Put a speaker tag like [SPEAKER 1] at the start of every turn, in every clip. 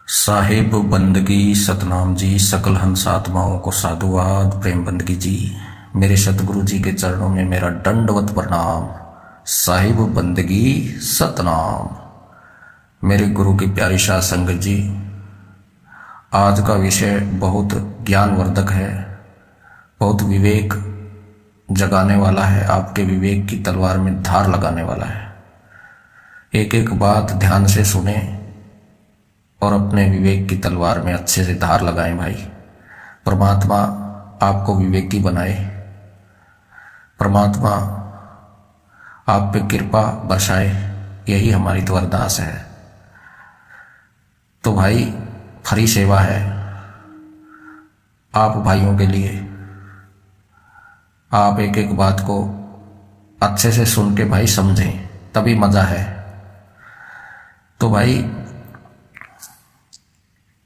[SPEAKER 1] साहिब बंदगी सतनाम जी, सकल हंस आत्माओं को साधुवाद प्रेम बंदगी जी। मेरे सतगुरु जी के चरणों में मेरा दंडवत प्रणाम। साहिब बंदगी सतनाम। मेरे गुरु की प्यारी शाह संगत जी, आज का विषय बहुत ज्ञानवर्धक है, बहुत विवेक जगाने वाला है, आपके विवेक की तलवार में धार लगाने वाला है। एक एक बात ध्यान से सुने और अपने विवेक की तलवार में अच्छे से धार लगाएं भाई। परमात्मा आपको विवेकी बनाए, परमात्मा आप पे कृपा बरसाए, यही हमारी तो अरदास है। तो भाई फ्री सेवा है आप भाइयों के लिए। आप एक एक बात को अच्छे से सुन के भाई समझें, तभी मजा है। तो भाई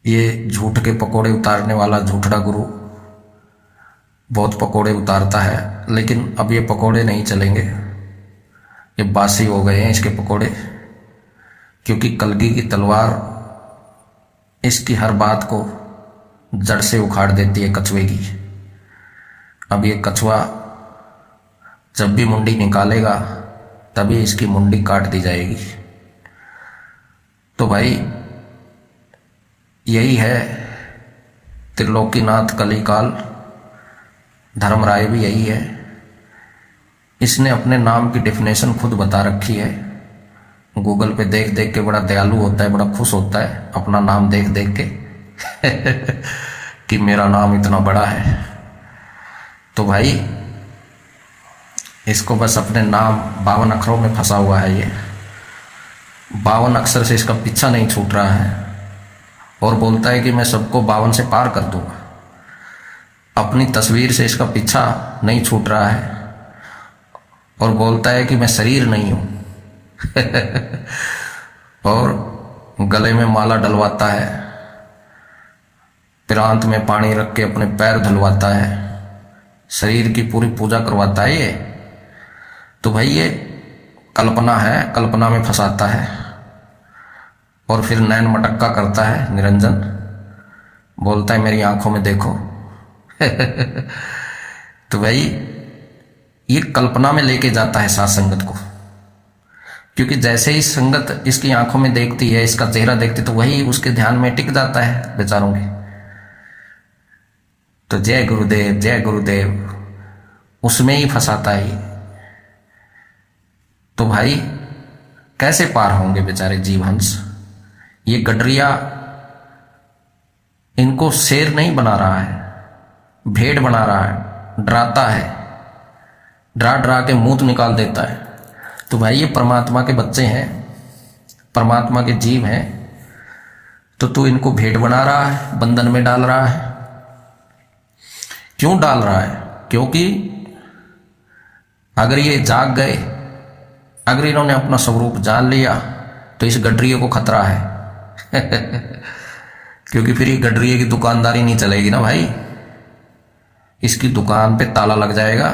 [SPEAKER 1] ये झूठ के पकोड़े उतारने वाला झूठड़ा गुरु बहुत पकोड़े उतारता है, लेकिन अब ये पकोड़े नहीं चलेंगे, ये बासी हो गए हैं इसके पकोड़े। क्योंकि कलगी की तलवार इसकी हर बात को जड़ से उखाड़ देती है, कछुए की। अब ये कछुआ जब भी मुंडी निकालेगा तभी इसकी मुंडी काट दी जाएगी। तो भाई यही है त्रिलोकीनाथ कलिकाल, धर्मराय भी यही है। इसने अपने नाम की डेफिनेशन खुद बता रखी है। गूगल पे देख देख के बड़ा दयालु होता है, बड़ा खुश होता है अपना नाम देख देख के कि मेरा नाम इतना बड़ा है। तो भाई इसको बस अपने नाम 52 अक्षरों में फंसा हुआ है। ये 52 अक्षर से इसका पीछा नहीं छूट रहा है और बोलता है कि मैं सबको 52 से पार कर दूंगा। अपनी तस्वीर से इसका पीछा नहीं छूट रहा है और बोलता है कि मैं शरीर नहीं हूं और गले में माला डलवाता है, प्रांत में पानी रख के अपने पैर धुलवाता है, शरीर की पूरी पूजा करवाता है ये। तो भाई ये कल्पना है, कल्पना में फंसाता है और फिर नैन मटक्का करता है निरंजन, बोलता है मेरी आंखों में देखो तो भाई ये कल्पना में लेके जाता है साथ संगत को। क्योंकि जैसे ही संगत इसकी आंखों में देखती है, इसका चेहरा देखती, तो वही उसके ध्यान में टिक जाता है बेचारों के। तो जय गुरुदेव जय गुरुदेव, उसमें ही फंसाता है। तो भाई कैसे पार होंगे बेचारे जीवहंस। ये गडरिया इनको शेर नहीं बना रहा है, भेड़ बना रहा है, डराता है, डरा डरा के मुंह निकाल देता है। तो भाई ये परमात्मा के बच्चे हैं, परमात्मा के जीव हैं, तो तू इनको भेड़ बना रहा है, बंधन में डाल रहा है। क्यों डाल रहा है? क्योंकि अगर ये जाग गए, अगर इन्होंने अपना स्वरूप जान लिया, तो इस गडरिये को खतरा है क्योंकि फिर ये गडरिये की दुकानदारी नहीं चलेगी ना भाई, इसकी दुकान पे ताला लग जाएगा।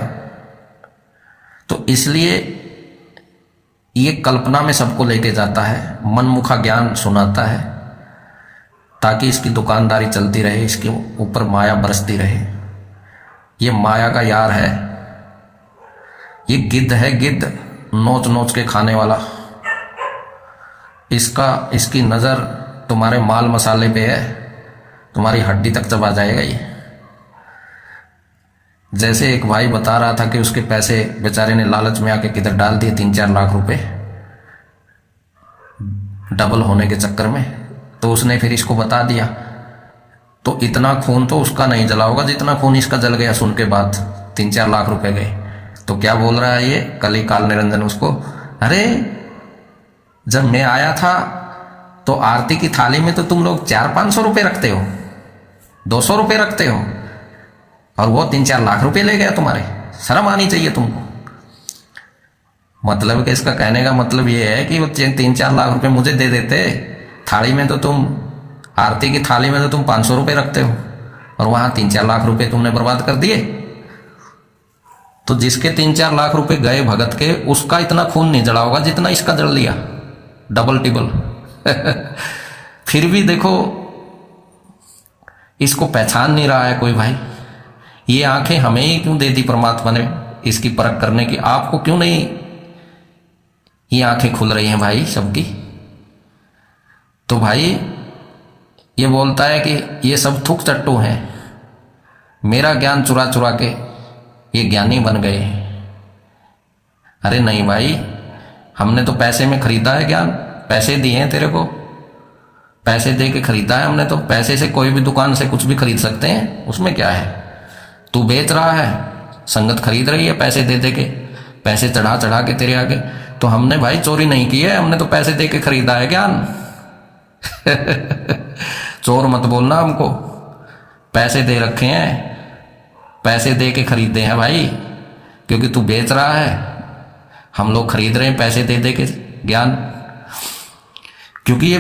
[SPEAKER 1] तो इसलिए ये कल्पना में सबको लेके जाता है, मनमुखा ज्ञान सुनाता है, ताकि इसकी दुकानदारी चलती रहे, इसके ऊपर माया बरसती रहे। ये माया का यार है, ये गिद्ध है, गिद्ध नोच नोच के खाने वाला। इसकी नजर तुम्हारे माल मसाले पे है, तुम्हारी हड्डी तक चबा जाएगा ये। जैसे एक भाई बता रहा था कि उसके पैसे बेचारे ने लालच में आके किधर डाल दिए, 3-4 लाख रुपए डबल होने के चक्कर में। तो उसने फिर इसको बता दिया, तो इतना खून तो उसका नहीं जला होगा जितना खून इसका जल गया सुन के बाद 3-4 लाख रुपए गए। तो क्या बोल रहा है ये कलिकाल निरंजन उसको, अरे जब मैं आया था तो आरती की थाली में तो तुम लोग 400-500 रुपए रखते हो, 200 रुपए रखते हो, और वो 3-4 लाख रुपए ले गया तुम्हारे। शर्म आनी चाहिए तुमको। मतलब कि इसका कहने का मतलब ये है कि वो 3-4 लाख रुपए मुझे दे देते, थाली में तो तुम, आरती की थाली में तो तुम 500 रुपए रखते हो और वहां 3-4 लाख रुपए तुमने बर्बाद कर दिए। तो जिसके 3-4 लाख रुपए गए भगत के, उसका इतना खून नहीं जला होगा जितना इसका जल लिया, डबल टिबल फिर भी देखो इसको पहचान नहीं रहा है कोई भाई। ये आंखें हमें ही क्यों दे दी परमात्मा ने इसकी परख करने की, आपको क्यों नहीं ये आंखें खुल रही हैं भाई सबकी। तो भाई ये बोलता है कि ये सब थुक चट्टू हैं, मेरा ज्ञान चुरा चुरा के ये ज्ञानी बन गए। अरे नहीं भाई, हमने तो पैसे में खरीदा है ज्ञान, पैसे दिए हैं तेरे को, पैसे दे के खरीदा है हमने तो। पैसे से कोई भी दुकान से कुछ भी खरीद सकते हैं, उसमें क्या है। तू बेच रहा है, संगत खरीद रही है पैसे दे दे के, पैसे चढ़ा चढ़ा के तेरे आगे। तो हमने भाई चोरी नहीं की है, हमने तो पैसे दे के खरीदा है ज्ञान। चोर मत बोलना हमको, पैसे दे रखे हैं, पैसे दे के खरीदे हैं भाई, क्योंकि तू बेच रहा है, हम लोग खरीद रहे हैं पैसे दे दे के ज्ञान। क्योंकि ये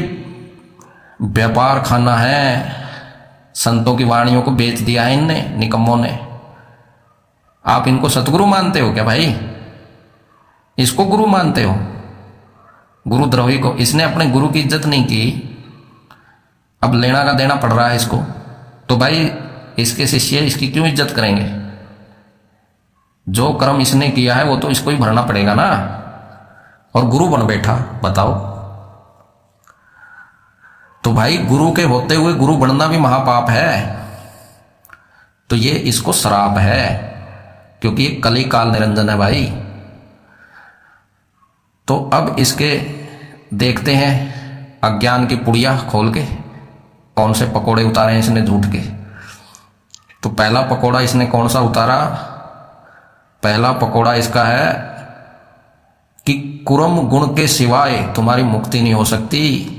[SPEAKER 1] व्यापार खाना है, संतों की वाणियों को बेच दिया है इनने, निकम्मों ने। आप इनको सतगुरु मानते हो क्या भाई? इसको गुरु मानते हो? गुरुद्रोही को। इसने अपने गुरु की इज्जत नहीं की, अब लेना का देना पड़ रहा है इसको। तो भाई इसके शिष्य इसकी क्यों इज्जत करेंगे? जो कर्म इसने किया है वो तो इसको ही भरना पड़ेगा ना। और गुरु बन बैठा, बताओ। तो भाई गुरु के होते हुए गुरु बनना भी महापाप है। तो ये इसको श्राप है, क्योंकि ये कली काल निरंजन है भाई। तो अब इसके देखते हैं अज्ञान की पुड़िया खोल के कौन से पकोड़े उतारे हैं इसने झूठ के। तो पहला पकोड़ा इसने कौन सा उतारा? पहला पकोड़ा इसका है कि कुरम गुण के सिवाय तुम्हारी मुक्ति नहीं हो सकती।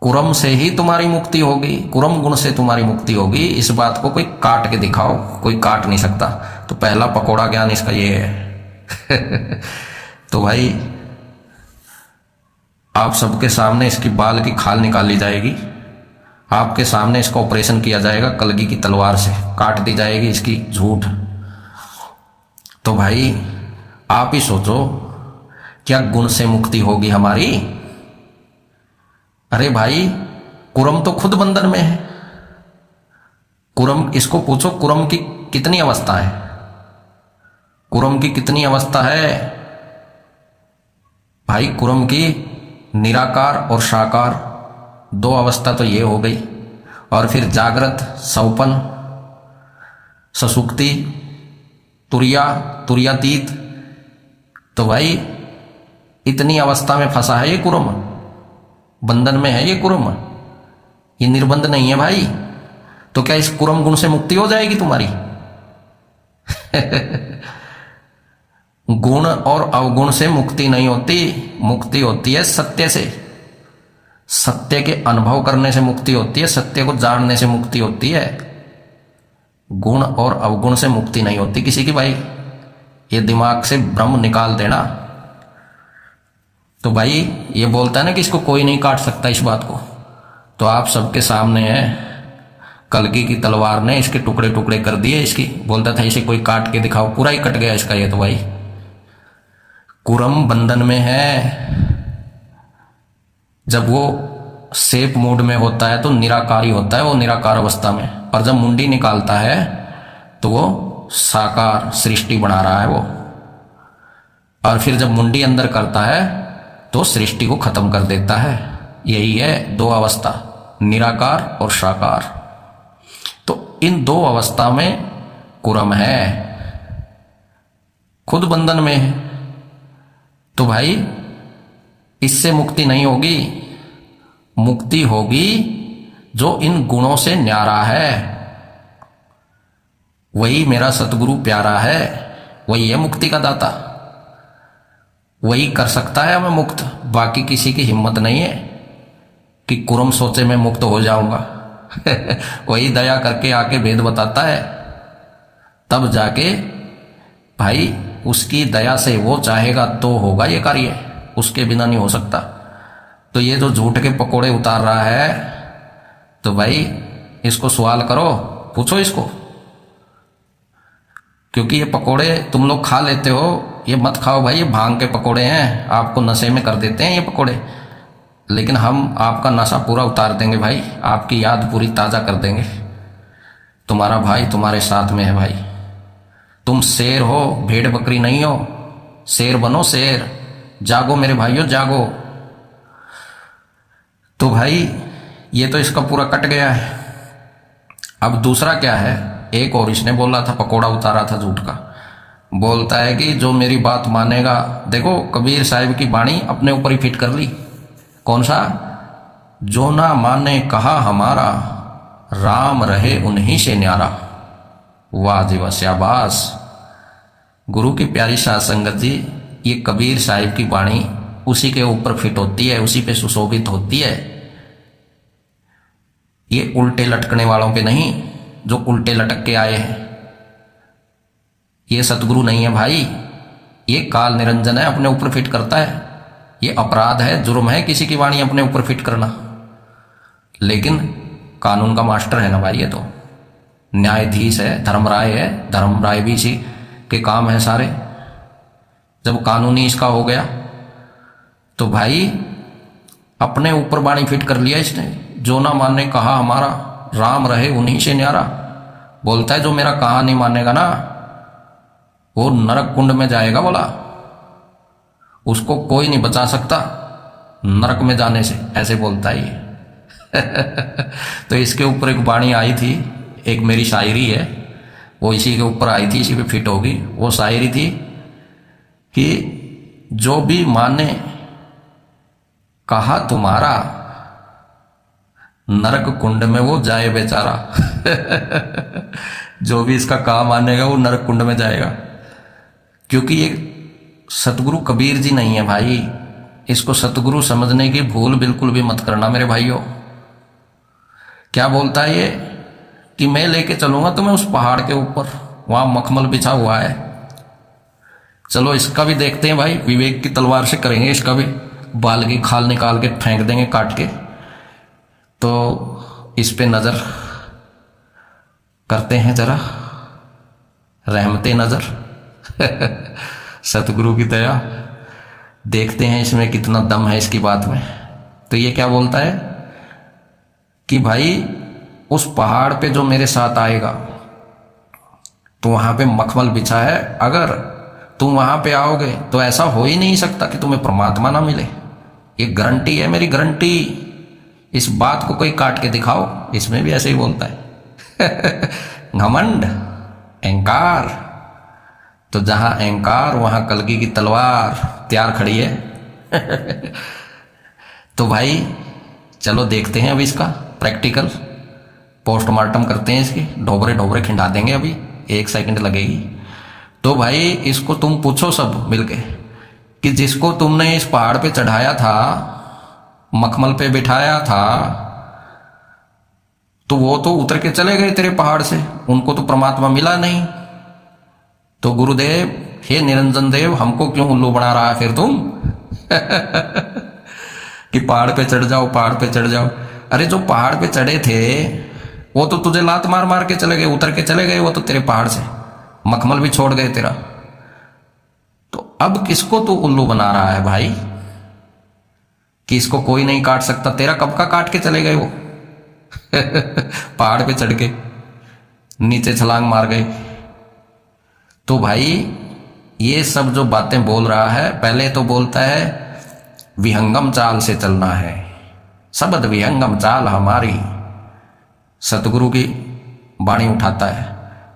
[SPEAKER 1] कुरम से ही तुम्हारी मुक्ति होगी, कुरम गुण से तुम्हारी मुक्ति होगी। इस बात को कोई काट के दिखाओ, कोई काट नहीं सकता। तो पहला पकोड़ा ज्ञान इसका ये है। तो भाई आप सबके सामने इसकी बाल की खाल निकाली जाएगी, आपके सामने इसका ऑपरेशन किया जाएगा, कलगी की तलवार से काट दी जाएगी इसकी झूठ। तो भाई आप ही सोचो, क्या गुण से मुक्ति होगी हमारी? अरे भाई कुरम तो खुद बंधन में है। कुरम, इसको पूछो कुरम की कितनी अवस्था है, कुरम की कितनी अवस्था है भाई? कुरम की निराकार और साकार दो अवस्था तो ये हो गई, और फिर जागृत, सौपन, ससुक्ति, तुरिया, तुरियातीत। तो भाई इतनी अवस्था में फंसा है ये कुरम, बंधन में है ये कुरम, ये निर्बंध नहीं है भाई। तो क्या इस कुरम गुण से मुक्ति हो जाएगी तुम्हारी? गुण और अवगुण से मुक्ति नहीं होती, मुक्ति होती है सत्य से। सत्य के अनुभव करने से मुक्ति होती है, सत्य को जानने से मुक्ति होती है। गुण और अवगुण से मुक्ति नहीं होती किसी की भाई। ये दिमाग से भ्रम निकाल देना। तो भाई ये बोलता है ना कि इसको कोई नहीं काट सकता, इस बात को तो आप सबके सामने है, कलगी की तलवार ने इसके टुकड़े टुकड़े कर दिए। इसकी बोलता था इसे कोई काट के दिखाओ, पूरा ही कट गया इसका ये। तो भाई कुरम बंधन में है। जब वो सेप मूड में होता है तो निराकारी होता है, वो निराकार अवस्था में। और जब मुंडी निकालता है तो वो साकार सृष्टि बना रहा है वो। और फिर जब मुंडी अंदर करता है तो सृष्टि को खत्म कर देता है। यही है दो अवस्था, निराकार और साकार। तो इन दो अवस्था में कुरम है, खुद बंधन में है। तो भाई इससे मुक्ति नहीं होगी, मुक्ति होगी जो इन गुणों से न्यारा है। वही मेरा सतगुरु प्यारा है, वही है मुक्ति का दाता, वही कर सकता है हमें मुक्त। बाकी किसी की हिम्मत नहीं है कि कुरम सोचे मैं मुक्त हो जाऊंगा। वही दया करके आके भेद बताता है, तब जाके भाई उसकी दया से वो चाहेगा तो होगा ये कार्य, उसके बिना नहीं हो सकता। तो ये जो झूठ के पकोड़े उतार रहा है, तो भाई इसको सवाल करो, पूछो इसको। क्योंकि ये पकोड़े तुम लोग खा लेते हो, ये मत खाओ भाई, ये भांग के पकोड़े हैं, आपको नशे में कर देते हैं ये पकोड़े। लेकिन हम आपका नशा पूरा उतार देंगे भाई, आपकी याद पूरी ताज़ा कर देंगे। तुम्हारा भाई तुम्हारे साथ में है भाई। तुम शेर हो, भेड़ बकरी नहीं हो। शेर बनो, शेर। जागो मेरे भाइयों, जागो। तो भाई ये तो इसका पूरा कट गया है। अब दूसरा क्या है, एक और इसने बोला था, पकोड़ा उतारा था झूठ का। बोलता है कि जो मेरी बात मानेगा, देखो कबीर साहिब की वाणी अपने ऊपर ही फिट कर ली। कौन सा? जो ना माने कहा हमारा, राम रहे उन्हीं से न्यारा। वाह जी वाह, शाबाश। गुरु की प्यारी साध संगत जी, ये कबीर साहिब की वाणी उसी के ऊपर फिट होती है, उसी पे सुशोभित होती है। ये उल्टे लटकने वालों पे नहीं, जो उल्टे लटक के आए हैं। ये सतगुरु नहीं है भाई, ये काल निरंजन है, अपने ऊपर फिट करता है। ये अपराध है, जुर्म है किसी की वाणी अपने ऊपर फिट करना। लेकिन कानून का मास्टर है ना भाई, ये तो न्यायाधीश है, धर्मराय है। धर्मराय भी इसी के काम है सारे। जब कानूनी इसका हो गया तो भाई अपने ऊपर वाणी फिट कर लिया इसने। जो ना माने कहा हमारा, राम रहे उन्हीं से न्यारा। बोलता है जो मेरा कहा नहीं मानेगा ना, वो नरक कुंड में जाएगा। बोला उसको कोई नहीं बचा सकता नरक में जाने से, ऐसे बोलता है ये। तो इसके ऊपर एक वाणी आई थी, एक मेरी शायरी है, वो इसी के ऊपर आई थी, इसी पे फिट होगी। वो शायरी थी कि जो भी माने कहा तुम्हारा, नरक कुंड में वो जाए बेचारा। जो भी इसका कहा मानेगा वो नरक कुंड में जाएगा। क्योंकि ये सतगुरु कबीर जी नहीं है भाई। इसको सतगुरु समझने की भूल बिल्कुल भी मत करना मेरे भाइयों। क्या बोलता है ये कि मैं लेके चलूंगा तुम्हें उस पहाड़ के ऊपर, वहां मखमल बिछा हुआ है। चलो इसका भी देखते हैं भाई, विवेक की तलवार से करेंगे इसका भी। बाल की खाल निकाल के फेंक देंगे काट के। तो इस पे नजर करते हैं जरा, रहमते नजर। सतगुरु की दया, देखते हैं इसमें कितना दम है इसकी बात में। तो ये क्या बोलता है कि भाई उस पहाड़ पे जो मेरे साथ आएगा, तो वहां पे मखमल बिछा है। अगर तुम वहां पे आओगे तो ऐसा हो ही नहीं सकता कि तुम्हें परमात्मा ना मिले। ये गारंटी है, मेरी गारंटी। इस बात को कोई काट के दिखाओ। इसमें भी ऐसे ही बोलता है। घमंड, अहंकार। तो जहां अहंकार वहां कलगी की तलवार तैयार खड़ी है। तो भाई चलो देखते हैं अभी इसका प्रैक्टिकल, पोस्टमार्टम करते हैं इसकी। ढोबरे ढोबरे खिंडा देंगे, अभी 1 सेकंड लगेगी। तो भाई इसको तुम पूछो सब मिलके कि जिसको तुमने इस पहाड़ पे चढ़ाया था, मखमल पे बिठाया था, तो वो तो उतर के चले गए तेरे पहाड़ से, उनको तो परमात्मा मिला नहीं। तो गुरुदेव, हे निरंजन देव, हमको क्यों उल्लू बना रहा है फिर तुम? कि पहाड़ पे चढ़ जाओ, पहाड़ पे चढ़ जाओ। अरे जो पहाड़ पे चढ़े थे वो तो तुझे लात मार मार के चले गए, उतर के चले गए वो तो तेरे पहाड़ से, मखमल भी छोड़ गए तेरा। तो अब किसको तू उल्लू बना रहा है भाई कि इसको कोई नहीं काट सकता? तेरा कब का काट के चले गए वो। पहाड़ पे चढ़ के नीचे छलांग मार गए। तो भाई ये सब जो बातें बोल रहा है, पहले तो बोलता है विहंगम चाल से चलना है, शब्द विहंगम चाल हमारी। सतगुरु की वाणी उठाता है।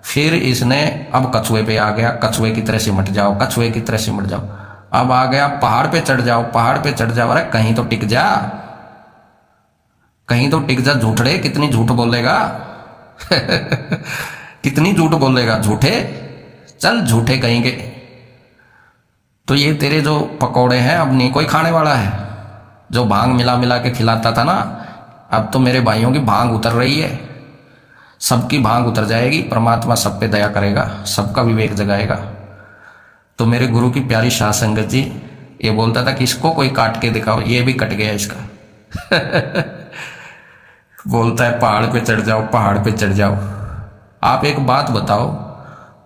[SPEAKER 1] फिर इसने अब कछुए पे आ गया, कछुए की तरह सिमट जाओ, कछुए की तरह सिमट जाओ। अब आ गया पहाड़ पे चढ़ जाओ, पहाड़ पे चढ़ जाओ। अरे कहीं तो टिक जा, कहीं तो टिक जा झूठड़े। कितनी झूठ बोलेगा? कितनी झूठ बोलेगा झूठे? चल झूठे कहीं के। तो ये तेरे जो पकौड़े हैं अब नहीं कोई खाने वाला है। जो भांग मिला मिला के खिलाता था ना, अब तो मेरे भाइयों की भांग उतर रही है। सबकी भांग उतर जाएगी, परमात्मा सब पे दया करेगा, सबका विवेक जगाएगा। तो मेरे गुरु की प्यारी साध संगत जी, ये बोलता था कि इसको कोई काट के दिखाओ, ये भी कट गया इसका। बोलता है पहाड़ पे चढ़ जाओ, पहाड़ पे चढ़ जाओ। आप एक बात बताओ,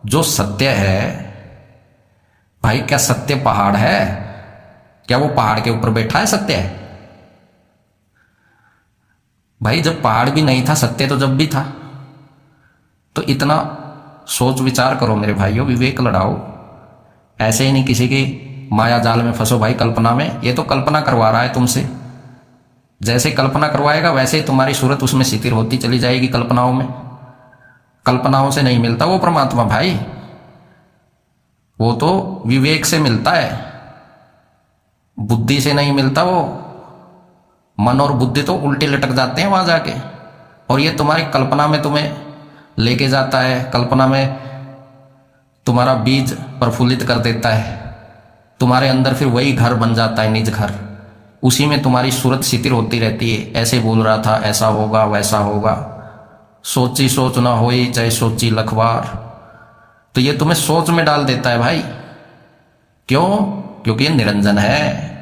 [SPEAKER 1] जो सत्य है भाई, क्या सत्य पहाड़ है? क्या वो पहाड़ के ऊपर बैठा है? सत्य है? भाई जब पहाड़ भी नहीं था, सत्य तो जब भी था। तो इतना सोच विचार करो मेरे भाइयों, विवेक लड़ाओ। ऐसे ही नहीं किसी की माया जाल में फंसो भाई, कल्पना में। ये तो कल्पना करवा रहा है तुमसे। जैसे कल्पना करवाएगा वैसे ही तुम्हारी सूरत उसमें शिथिल होती चली जाएगी कल्पनाओं में। कल्पनाओं से नहीं मिलता वो परमात्मा भाई, वो तो विवेक से मिलता है, बुद्धि से नहीं मिलता वो। मन और बुद्धि तो उल्टे लटक जाते हैं वहां जाके, और ये तुम्हारी कल्पना में तुम्हें लेके जाता है, कल्पना में तुम्हारा बीज प्रफुल्लित कर देता है। तुम्हारे अंदर फिर वही घर बन जाता है, निज घर। उसी में तुम्हारी सूरत शिथिल होती रहती है। ऐसे बोल रहा था, ऐसा होगा वैसा होगा, सोची सोच ना होई चाहे सोची लखवार। तो ये तुम्हें सोच में डाल देता है भाई। क्यों? क्योंकि ये निरंजन है।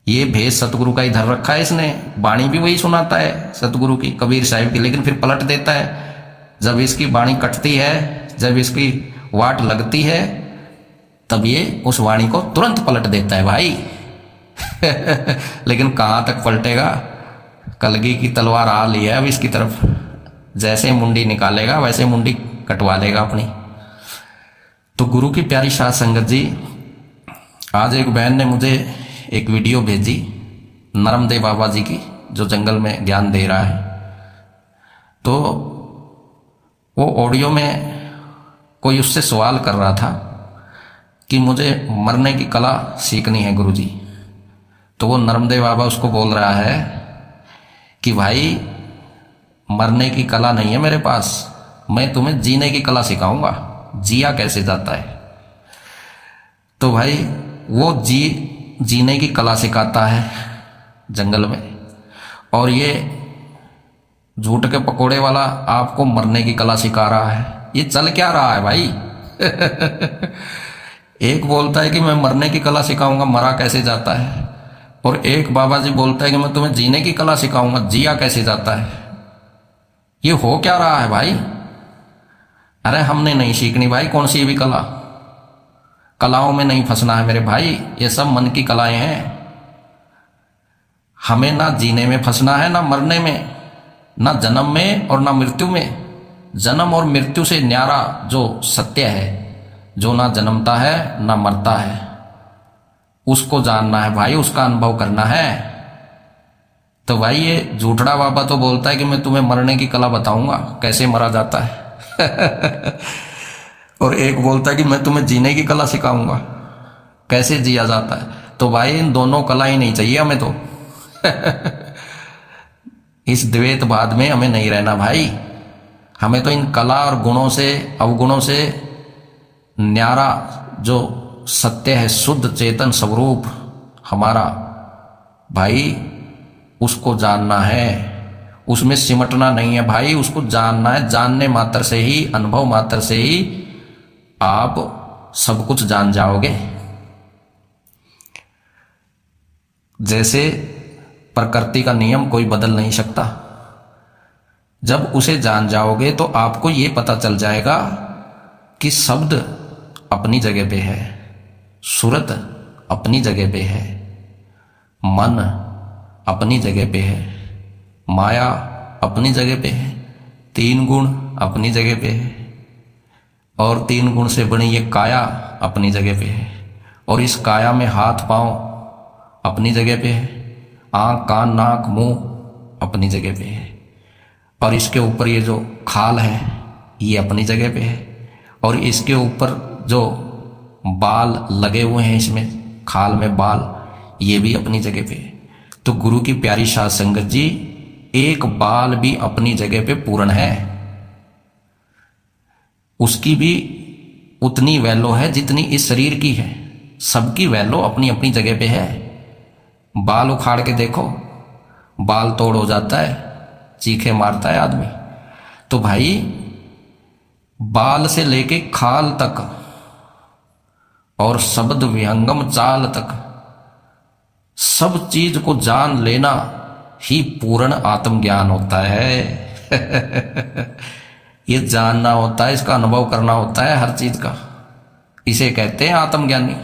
[SPEAKER 1] ये भेष सतगुरु का ही धर रखा है इसने। वाणी भी वही सुनाता है सतगुरु की, कबीर साहिब की, लेकिन फिर पलट देता है। जब इसकी वाणी कटती है, जब इसकी वाट लगती है, तब ये उस वाणी को तुरंत पलट देता है भाई। लेकिन कहां तक पलटेगा? कलगी की तलवार आ ली है अब इसकी तरफ। जैसे मुंडी निकालेगा वैसे मुंडी कटवा लेगा अपनी। तो गुरु की प्यारी साध संगत जी, आज एक बहन ने मुझे एक वीडियो भेजी नरमदेव बाबा जी की, जो जंगल में ज्ञान दे रहा है। तो वो ऑडियो में कोई उससे सवाल कर रहा था कि मुझे मरने की कला सीखनी है गुरुजी। तो वो नरमदेव बाबा उसको बोल रहा है कि भाई मरने की कला नहीं है मेरे पास, मैं तुम्हें जीने की कला सिखाऊंगा, जिया कैसे जाता है। तो भाई वो जीने की कला सिखाता है जंगल में, और ये झूठ के पकोड़े वाला आपको मरने की कला सिखा रहा है। ये चल क्या रहा है भाई? एक बोलता है कि मैं मरने की कला सिखाऊंगा, मरा कैसे जाता है, और एक बाबा जी बोलता है कि मैं तुम्हें जीने की कला सिखाऊंगा, जिया कैसे जाता है। ये हो क्या रहा है भाई? अरे हमने नहीं सीखनी भाई कौन सी भी कला, कलाओं में नहीं फंसना है मेरे भाई। ये सब मन की कलाएं हैं। हमें ना जीने में फंसना है, ना मरने में, ना जन्म में और ना मृत्यु में। जन्म और मृत्यु से न्यारा जो सत्य है, जो ना जन्मता है ना मरता है, उसको जानना है भाई, उसका अनुभव करना है। तो भाई ये झूठड़ा बाबा तो बोलता है कि मैं तुम्हें मरने की कला बताऊंगा, कैसे मरा जाता है। और एक बोलता है कि मैं तुम्हें जीने की कला सिखाऊंगा, कैसे जिया जाता है। तो भाई इन दोनों कला ही नहीं चाहिए हमें तो। इस द्वैतवाद में हमें नहीं रहना भाई। हमें तो इन कला और गुणों से, अवगुणों से न्यारा जो सत्य है, शुद्ध चेतन स्वरूप हमारा भाई, उसको जानना है। उसमें सिमटना नहीं है भाई, उसको जानना है। जानने मात्र से ही, अनुभव मात्र से ही आप सब कुछ जान जाओगे। जैसे प्रकृति का नियम कोई बदल नहीं सकता। जब उसे जान जाओगे तो आपको ये पता चल जाएगा कि शब्द अपनी जगह पे है, सूरत अपनी जगह पे है, मन अपनी जगह पे है, माया अपनी जगह पे है, तीन गुण अपनी जगह पे है, और तीन गुण से बनी ये काया अपनी जगह पे है, और इस काया में हाथ पांव अपनी जगह पे है, आंख कान नाक मुंह अपनी जगह पे है, और इसके ऊपर ये जो खाल है ये अपनी जगह पे है, और इसके ऊपर जो बाल लगे हुए हैं, इसमें खाल में बाल, ये भी अपनी जगह पे है। तो गुरु की प्यारी साध संगत जी, एक बाल भी अपनी जगह पे पूर्ण है, उसकी भी उतनी वैल्यू है जितनी इस शरीर की है। सबकी वैल्यू अपनी अपनी जगह पे है। बाल उखाड़ के देखो, बाल तोड़ हो जाता है, चीखे मारता है आदमी। तो भाई बाल से लेके खाल तक और शब्द विहंगम चाल तक सब चीज को जान लेना ही पूर्ण आत्मज्ञान होता है। ये जानना होता है, इसका अनुभव करना होता है हर चीज का। इसे कहते हैं आत्मज्ञानी।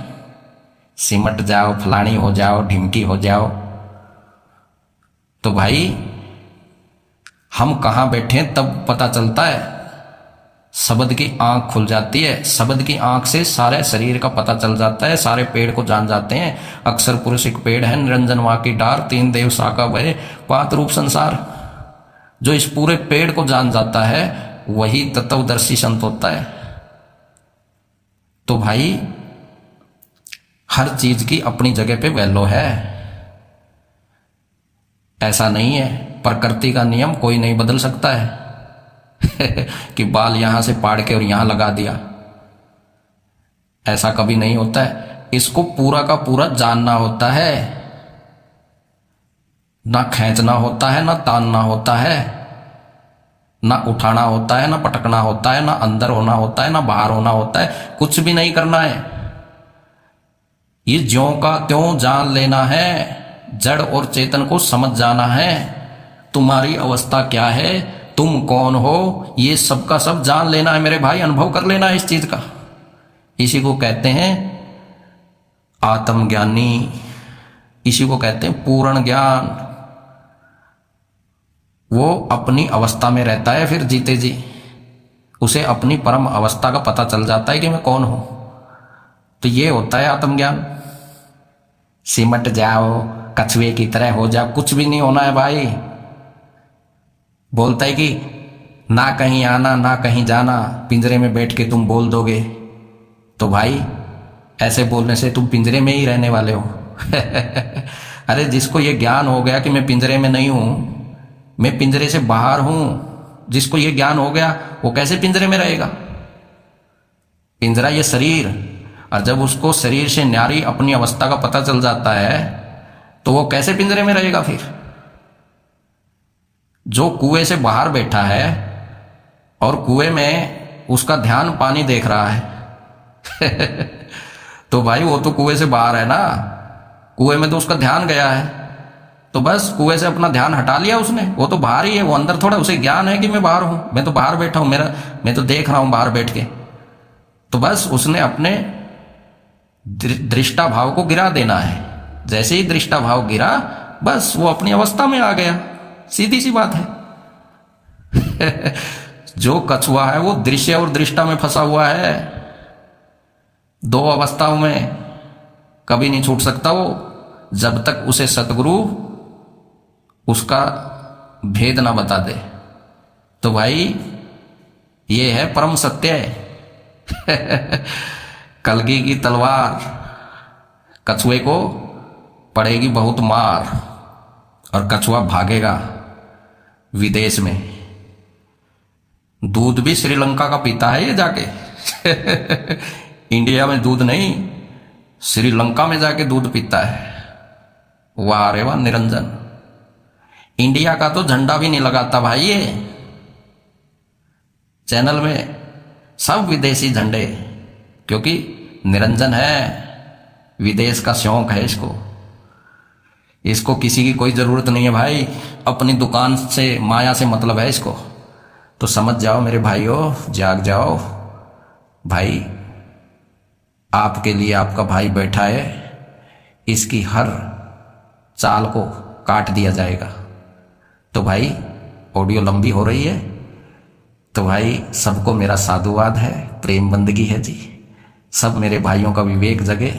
[SPEAKER 1] सिमट जाओ, फलानी हो जाओ, ढिमकी हो जाओ। तो भाई हम कहाँ बैठे हैं तब पता चलता है। शब्द की आंख खुल जाती है, शब्द की आंख से सारे शरीर का पता चल जाता है, सारे पेड़ को जान जाते हैं। अक्षर पुरुष एक पेड़ है, निरंजन वहां की डार, तीन देव शाखा भय, पांच रूप संसार। जो इस पूरे पेड़ को जान जाता है वही तत्वदर्शी संत होता है। तो भाई हर चीज की अपनी जगह पे वैल्यू है। ऐसा नहीं है प्रकृति का नियम कोई नहीं बदल सकता है कि बाल यहां से पाड़ के और यहां लगा दिया, ऐसा कभी नहीं होता है। इसको पूरा का पूरा जानना होता है, ना खींचना होता है, ना तानना होता है, ना उठाना होता है, ना पटकना होता है, ना अंदर होना होता है, ना बाहर होना होता है, कुछ भी नहीं करना है। ये ज्यों का त्यों जान लेना है, जड़ और चेतन को समझ जाना है। तुम्हारी अवस्था क्या है, तुम कौन हो, ये सब का सब जान लेना है मेरे भाई, अनुभव कर लेना है इस चीज का। इसी को कहते हैं आत्मज्ञानी, इसी को कहते हैं पूर्ण ज्ञान। वो अपनी अवस्था में रहता है, फिर जीते जी उसे अपनी परम अवस्था का पता चल जाता है कि मैं कौन हूं। तो ये होता है आत्मज्ञान। सिमट जाओ, कछुए की तरह हो जाओ, कुछ भी नहीं होना है भाई। बोलता है कि ना कहीं आना ना कहीं जाना, पिंजरे में बैठ के तुम बोल दोगे, तो भाई ऐसे बोलने से तुम पिंजरे में ही रहने वाले हो अरे जिसको ये ज्ञान हो गया कि मैं पिंजरे में नहीं हूं, मैं पिंजरे से बाहर हूं, जिसको ये ज्ञान हो गया वो कैसे पिंजरे में रहेगा। पिंजरा ये शरीर, और जब उसको शरीर से न्यारी अपनी अवस्था का पता चल जाता है तो वो कैसे पिंजरे में रहेगा। फिर जो कुएं से बाहर बैठा है और कुएं में उसका ध्यान पानी देख रहा है तो भाई वो तो कुएं से बाहर है ना, कुएं में तो उसका ध्यान गया है, तो बस कुएं से अपना ध्यान हटा लिया उसने, वो तो बाहर ही है, वो अंदर थोड़ा उसे ज्ञान है कि मैं बाहर हूं, मैं तो बाहर बैठा हूं, मैं तो देख रहा हूं बाहर बैठ के। तो बस उसने अपने दृष्टा भाव को गिरा देना है। जैसे ही दृष्टा भाव गिरा बस वो अपनी अवस्था में आ गया, सीधी सी बात है जो कछुआ है वो दृश्य और दृष्टा में फंसा हुआ है, दो अवस्थाओं में कभी नहीं छूट सकता वो, जब तक उसे सतगुरु उसका भेद ना बता दे। तो भाई ये है परम सत्य कलगी की तलवार, कछुए को पड़ेगी बहुत मार और कछुआ भागेगा विदेश में। दूध भी श्रीलंका का पीता है ये जाके इंडिया में दूध नहीं, श्रीलंका में जाके दूध पीता है। वाह रे वाह निरंजन, इंडिया का तो झंडा भी नहीं लगाता भाई ये चैनल में, सब विदेशी झंडे, क्योंकि निरंजन है, विदेश का शौक है इसको, इसको किसी की कोई जरूरत नहीं है भाई, अपनी दुकान से माया से मतलब है इसको। तो समझ जाओ मेरे भाइयों, जाग जाओ भाई, आपके लिए आपका भाई बैठा है, इसकी हर चाल को काट दिया जाएगा। तो भाई ऑडियो लंबी हो रही है, तो भाई सबको मेरा साधुवाद है, प्रेम बंदगी है जी। सब मेरे भाइयों का विवेक जगे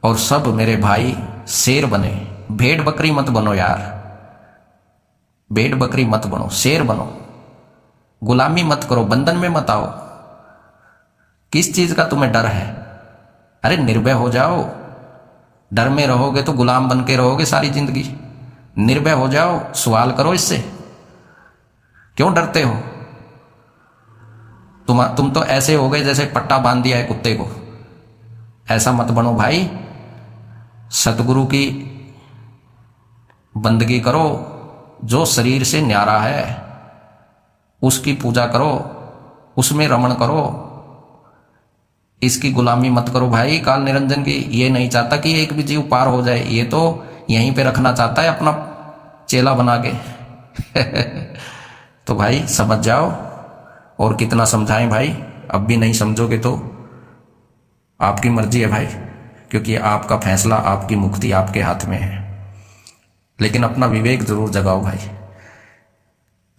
[SPEAKER 1] और सब मेरे भाई शेर बने, भेड़ बकरी मत बनो यार, भेड़ बकरी मत बनो, शेर बनो, गुलामी मत करो, बंधन में मत आओ। किस चीज का तुम्हें डर है? अरे निर्भय हो जाओ, डर में रहोगे तो गुलाम बन के रहोगे सारी जिंदगी। निर्भय हो जाओ, सवाल करो इससे, क्यों डरते हो? तुम तो ऐसे हो गए जैसे पट्टा बांध दिया है कुत्ते को। ऐसा मत बनो भाई, सतगुरु की बंदगी करो, जो शरीर से न्यारा है उसकी पूजा करो, उसमें रमण करो, इसकी गुलामी मत करो भाई। काल निरंजन की ये नहीं चाहता कि एक भी जीव पार हो जाए, ये तो यहीं पे रखना चाहता है अपना चेला बना के तो भाई समझ जाओ, और कितना समझाएं भाई, अब भी नहीं समझोगे तो आपकी मर्जी है भाई, क्योंकि आपका फैसला, आपकी मुक्ति आपके हाथ में है। लेकिन अपना विवेक जरूर जगाओ भाई।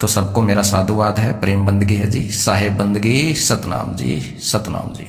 [SPEAKER 1] तो सबको मेरा साधुवाद है, प्रेम बंदगी है जी, साहेब बंदगी, सतनाम जी, सतनाम जी।